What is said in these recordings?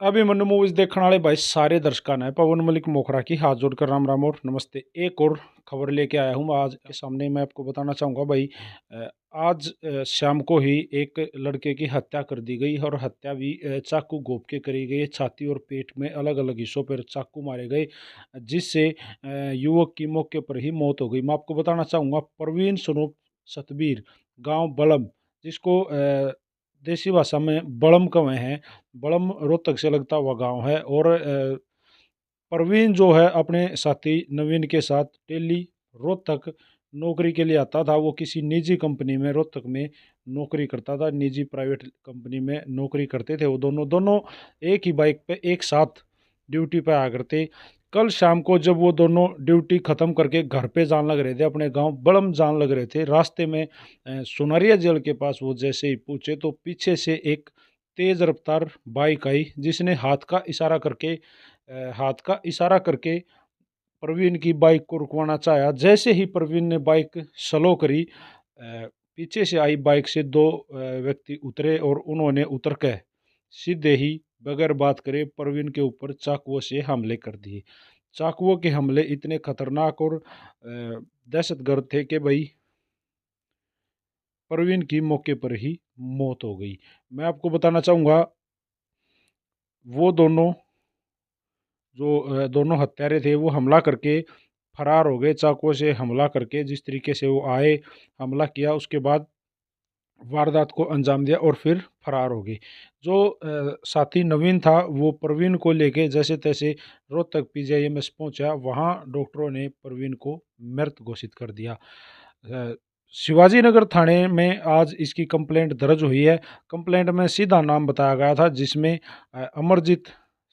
Abhimanyu movies देखने वाले भाई सारे दर्शकों ने पवन मलिक मोखरा की हाथ जोड़कर राम राम और नमस्ते। एक और खबर लेके आया हूँ आज के सामने। मैं आपको बताना चाहूँगा भाई, आज शाम को ही एक लड़के की हत्या कर दी गई और हत्या भी चाकू घोंप के करी गई। छाती और पेट में अलग अलग हिस्सों पर चाकू मारे गए, जिससे युवक की मौके पर ही मौत हो गई। मैं आपको बताना चाहूँगा परवीन स्वरूप सतबीर, गांव बलम, जिसको देसी भाषा में बड़म कहे हैं। बड़म रोहतक से लगता हुआ गांव है। और परवीन जो है अपने साथी नवीन के साथ डेली रोहतक नौकरी के लिए आता था। वो किसी निजी कंपनी में रोहतक में नौकरी करता था, निजी प्राइवेट कंपनी में नौकरी करते थे। वो दोनों दोनों एक ही बाइक पे एक साथ ड्यूटी पे आया करते। कल शाम को जब वो दोनों ड्यूटी ख़त्म करके घर पे जाने लग रहे थे, अपने गांव बड़म जाने लग रहे थे, रास्ते में सुनारिया जेल के पास वो जैसे ही पूछे तो पीछे से एक तेज़ रफ्तार बाइक आई, जिसने हाथ का इशारा करके प्रवीण की बाइक को रुकवाना चाहा। जैसे ही प्रवीण ने बाइक स्लो करी, पीछे से आई बाइक से दो व्यक्ति उतरे और उन्होंने उतर कर सीधे ही बगैर बात करे प्रवीण के ऊपर चाकुओं से हमले कर दिए। चाकुओं के हमले इतने खतरनाक और दहशतगर्द थे कि भाई प्रवीण की मौके पर ही मौत हो गई। मैं आपको बताना चाहूँगा, वो दोनों हत्यारे थे वो हमला करके फरार हो गए। चाकुओं से हमला करके जिस तरीके से वो आए, हमला किया, उसके बाद वारदात को अंजाम दिया और फिर फरार हो गए। जो साथी नवीन था वो प्रवीण को लेके जैसे तैसे रोहतक पीजीआईएमएस पहुंचा। वहां डॉक्टरों ने प्रवीण को मृत घोषित कर दिया। शिवाजी नगर थाने में आज इसकी कंप्लेंट दर्ज हुई है। कंप्लेंट में सीधा नाम बताया गया था, जिसमें अमरजीत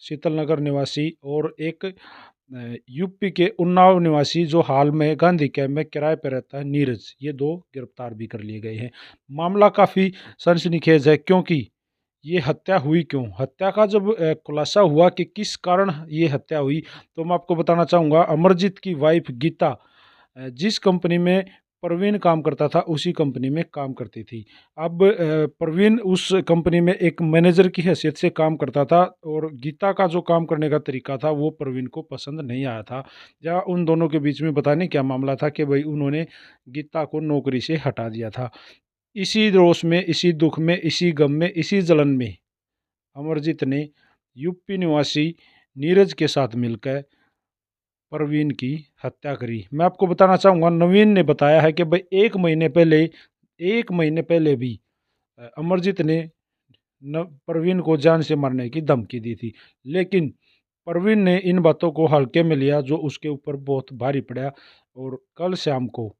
शीतल नगर निवासी और एक यूपी के उन्नाव निवासी जो हाल में गांधी कैंप में किराए पर रहता है नीरज, ये दो गिरफ्तार भी कर लिए गए हैं। मामला काफ़ी सनसनीखेज है, क्योंकि ये हत्या हुई क्यों, हत्या का जब खुलासा हुआ कि किस कारण ये हत्या हुई, तो मैं आपको बताना चाहूँगा अमरजीत की वाइफ गीता जिस कंपनी में प्रवीण काम करता था उसी कंपनी में काम करती थी। अब प्रवीण उस कंपनी में एक मैनेजर की हैसियत से काम करता था और गीता का जो काम करने का तरीका था वो प्रवीण को पसंद नहीं आया था। या उन दोनों के बीच में पता नहीं क्या मामला था कि भाई उन्होंने गीता को नौकरी से हटा दिया था। इसी रोष में, इसी दुख में, इसी गम में, इसी जलन में अमरजीत ने यूपी निवासी नीरज के साथ मिलकर प्रवीण की हत्या करी। मैं आपको बताना चाहूँगा, नवीन ने बताया है कि भाई एक महीने पहले भी अमरजीत ने प्रवीण को जान से मारने की धमकी दी थी, लेकिन प्रवीण ने इन बातों को हल्के में लिया, जो उसके ऊपर बहुत भारी पड़ा। और कल शाम को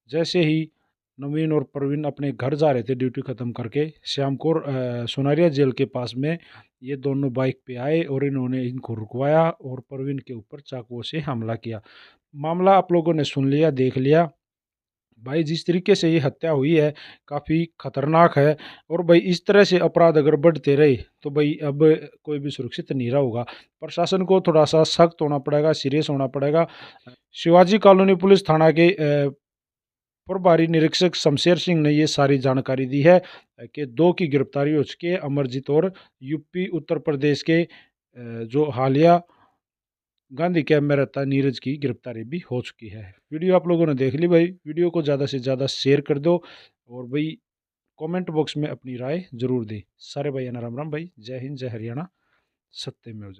जैसे ही नवीन और प्रवीण अपने घर जा रहे थे ड्यूटी ख़त्म करके, शाम को सोनारिया जेल के पास में ये दोनों बाइक पे आए और इन्होंने इनको रुकवाया और प्रवीण के ऊपर चाकुओं से हमला किया। मामला आप लोगों ने सुन लिया, देख लिया। भाई जिस तरीके से ये हत्या हुई है काफ़ी खतरनाक है। और भाई इस तरह से अपराध अगर बढ़ते रहे तो भाई अब कोई भी सुरक्षित नहीं रहा होगा। प्रशासन को थोड़ा सा सख्त होना पड़ेगा, सीरियस होना पड़ेगा। शिवाजी कॉलोनी पुलिस थाना के प्रभारी निरीक्षक शमशेर सिंह ने ये सारी जानकारी दी है कि दो की गिरफ्तारी हो चुकी है, अमरजीत और यूपी उत्तर प्रदेश के जो हालिया गांधी कैंप में रहता है नीरज की गिरफ्तारी भी हो चुकी है। वीडियो आप लोगों ने देख ली भाई, वीडियो को ज़्यादा से ज़्यादा शेयर कर दो और भाई कमेंट बॉक्स में अपनी राय जरूर दें। सारे भाई राम राम भाई, जय हिंद, जय हरियाणा, सत्यमेव जयते।